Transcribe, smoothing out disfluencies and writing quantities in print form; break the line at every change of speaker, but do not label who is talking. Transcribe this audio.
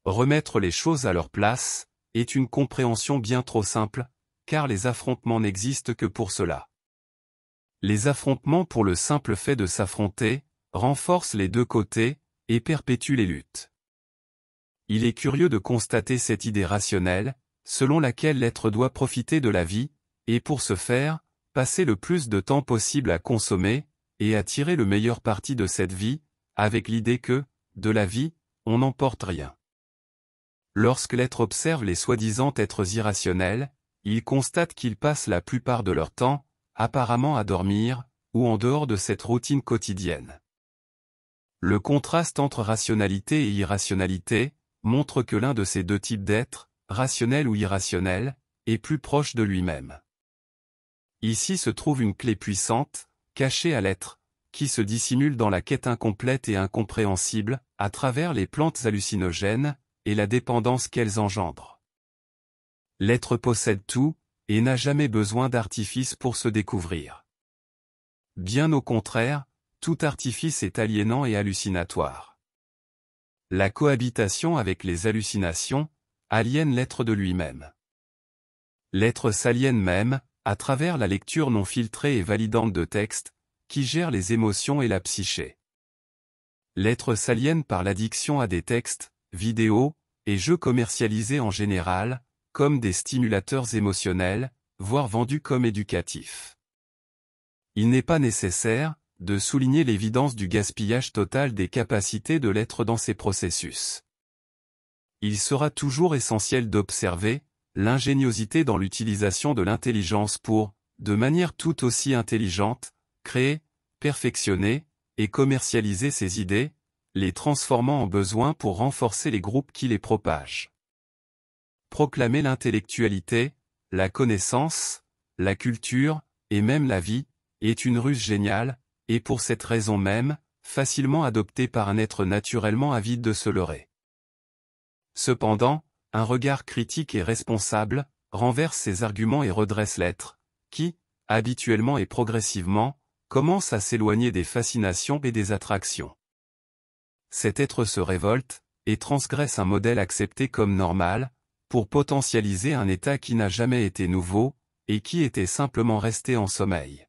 Remettre les choses à leur place est une compréhension bien trop simple, car les affrontements n'existent que pour cela. Les affrontements pour le simple fait de s'affronter, renforcent les deux côtés, et perpétuent les luttes. Il est curieux de constater cette idée rationnelle, selon laquelle l'être doit profiter de la vie, et pour ce faire, passer le plus de temps possible à consommer, et à tirer le meilleur parti de cette vie, avec l'idée que, de la vie, on n'emporte rien. Lorsque l'être observe les soi-disant êtres irrationnels, il constate qu'ils passent la plupart de leur temps, apparemment à dormir, ou en dehors de cette routine quotidienne. Le contraste entre rationalité et irrationalité montre que l'un de ces deux types d'êtres, rationnel ou irrationnel, est plus proche de lui-même. Ici se trouve une clé puissante, cachée à l'être, qui se dissimule dans la quête incomplète et incompréhensible, à travers les plantes hallucinogènes, et la dépendance qu'elles engendrent. L'être possède tout, et n'a jamais besoin d'artifice pour se découvrir. Bien au contraire, tout artifice est aliénant et hallucinatoire. La cohabitation avec les hallucinations aliène l'être de lui-même. L'être s'aliène même, à travers la lecture non filtrée et validante de textes, qui gèrent les émotions et la psyché. L'être s'aliène par l'addiction à des textes, vidéos, et jeux commercialisés en général, comme des stimulateurs émotionnels, voire vendus comme éducatifs. Il n'est pas nécessaire de souligner l'évidence du gaspillage total des capacités de l'être dans ces processus. Il sera toujours essentiel d'observer l'ingéniosité dans l'utilisation de l'intelligence pour, de manière tout aussi intelligente, créer, perfectionner et commercialiser ses idées, les transformant en besoins pour renforcer les groupes qui les propagent. Proclamer l'intellectualité, la connaissance, la culture, et même la vie, est une ruse géniale, et pour cette raison même, facilement adoptée par un être naturellement avide de se leurrer. Cependant, un regard critique et responsable renverse ces arguments et redresse l'être, qui, habituellement et progressivement, commence à s'éloigner des fascinations et des attractions. Cet être se révolte, et transgresse un modèle accepté comme normal, pour potentialiser un état qui n'a jamais été nouveau, et qui était simplement resté en sommeil.